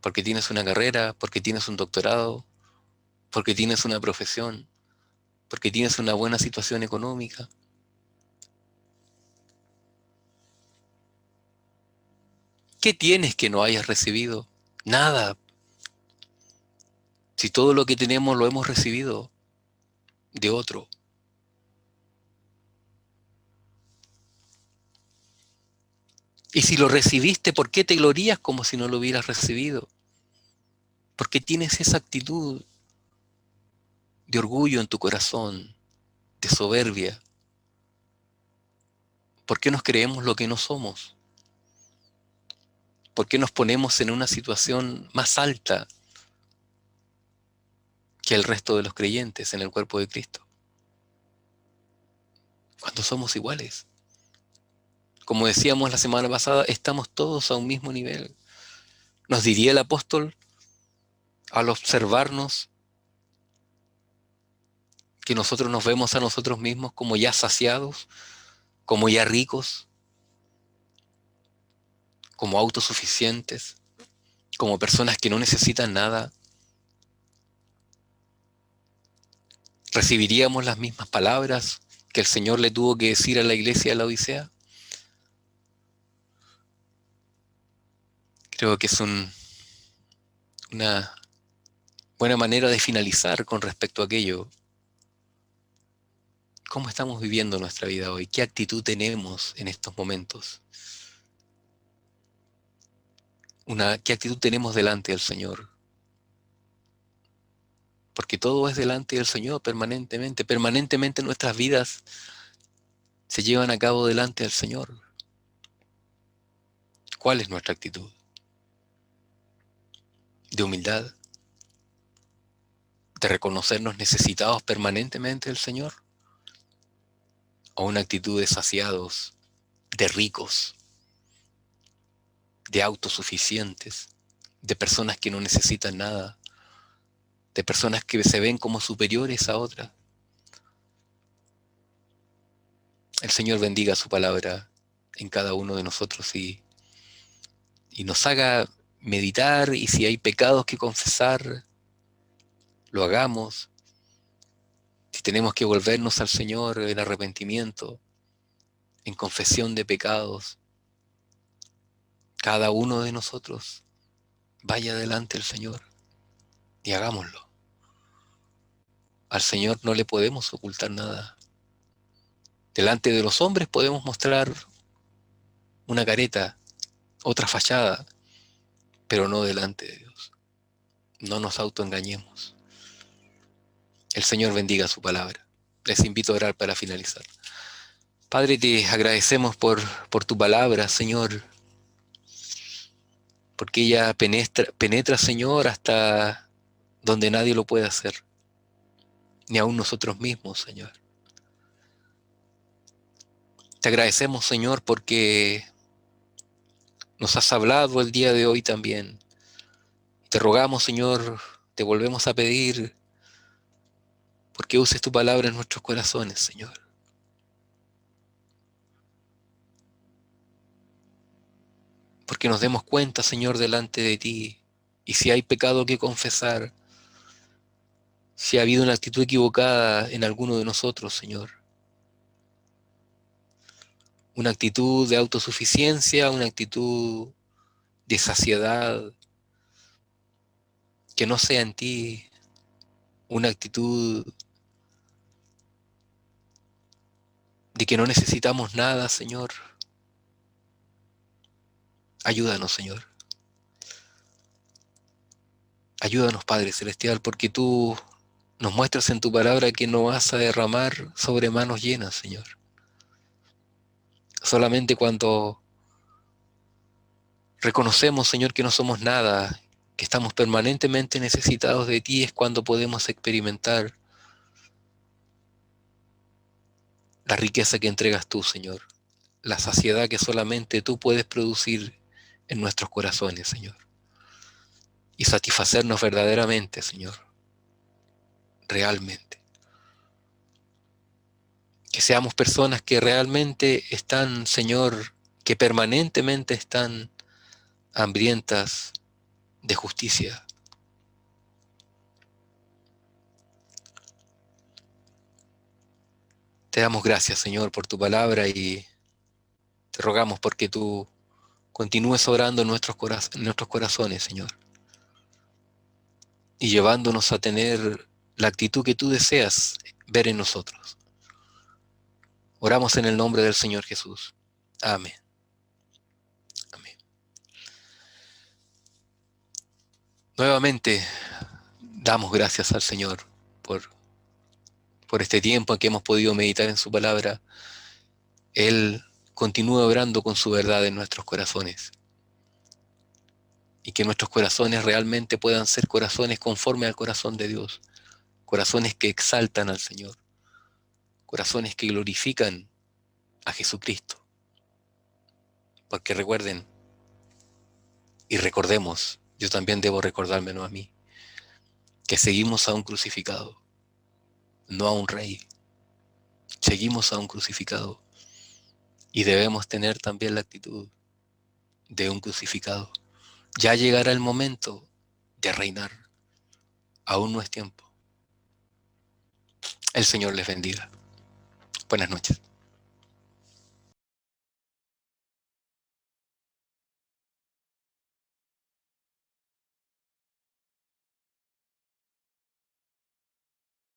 Porque tienes una carrera, porque tienes un doctorado, porque tienes una profesión, porque tienes una buena situación económica. ¿Qué tienes que no hayas recibido? Nada. Si todo lo que tenemos lo hemos recibido de otro. Y si lo recibiste, ¿por qué te glorías como si no lo hubieras recibido? ¿Por qué tienes esa actitud de orgullo en tu corazón, de soberbia? ¿Por qué nos creemos lo que no somos? ¿Por qué nos ponemos en una situación más alta que el resto de los creyentes en el cuerpo de Cristo? Cuando somos iguales. Como decíamos la semana pasada, estamos todos a un mismo nivel. Nos diría el apóstol al observarnos que nosotros nos vemos a nosotros mismos como ya saciados, como ya ricos, como autosuficientes, como personas que no necesitan nada. ¿Recibiríamos las mismas palabras que el Señor le tuvo que decir a la iglesia de la Odisea? Creo que es una buena manera de finalizar con respecto a aquello. ¿Cómo estamos viviendo nuestra vida hoy? ¿Qué actitud tenemos en estos momentos? ¿Qué actitud tenemos delante del Señor? Porque todo es delante del Señor permanentemente. Permanentemente nuestras vidas se llevan a cabo delante del Señor. ¿Cuál es nuestra actitud? ¿De humildad? ¿De reconocernos necesitados permanentemente del Señor? ¿O una actitud de saciados, de ricos, de autosuficientes, de personas que no necesitan nada, de personas que se ven como superiores a otras? El Señor bendiga su palabra en cada uno de nosotros y nos haga meditar, y si hay pecados que confesar, lo hagamos. Si tenemos que volvernos al Señor en arrepentimiento, en confesión de pecados, cada uno de nosotros vaya delante del Señor y hagámoslo. Al Señor no le podemos ocultar nada. Delante de los hombres podemos mostrar una careta, otra fachada, pero no delante de Dios. No nos autoengañemos. El Señor bendiga su palabra. Les invito a orar para finalizar. Padre, te agradecemos por tu palabra, Señor, porque ella penetra, Señor, hasta donde nadie lo puede hacer, ni aun nosotros mismos, Señor. Te agradecemos, Señor, porque nos has hablado el día de hoy también. Te rogamos, Señor, te volvemos a pedir porque uses tu palabra en nuestros corazones, Señor. porque nos demos cuenta, Señor, delante de ti. Y si hay pecado que confesar, si ha habido una actitud equivocada en alguno de nosotros, Señor, una actitud de autosuficiencia, una actitud de saciedad, que no sea en ti, una actitud de que no necesitamos nada, Señor. Ayúdanos, Señor. Ayúdanos, Padre Celestial, porque tú nos muestras en tu palabra que no vas a derramar sobre manos llenas, Señor. Solamente cuando reconocemos, Señor, que no somos nada, que estamos permanentemente necesitados de ti, es cuando podemos experimentar la riqueza que entregas tú, Señor, la saciedad que solamente tú puedes producir en nuestros corazones, Señor, y satisfacernos verdaderamente, Señor, realmente. Que seamos personas que realmente están, Señor, que permanentemente están hambrientas de justicia. Te damos gracias, Señor, por tu palabra y te rogamos porque tú continúes orando en nuestros corazones, Señor, y llevándonos a tener la actitud que tú deseas ver en nosotros. Oramos en el nombre del Señor Jesús. Amén. Amén. Nuevamente damos gracias al Señor por este tiempo en que hemos podido meditar en su palabra. Él continúa obrando con su verdad en nuestros corazones. Y que nuestros corazones realmente puedan ser corazones conforme al corazón de Dios. Corazones que exaltan al Señor. Corazones que glorifican a Jesucristo. Porque recuerden y recordemos, yo también debo recordármelo a mí, que seguimos a un crucificado, no a un rey. Seguimos a un crucificado y debemos tener también la actitud de un crucificado. Ya llegará el momento de reinar. Aún no es tiempo. El Señor les bendiga. Buenas noches.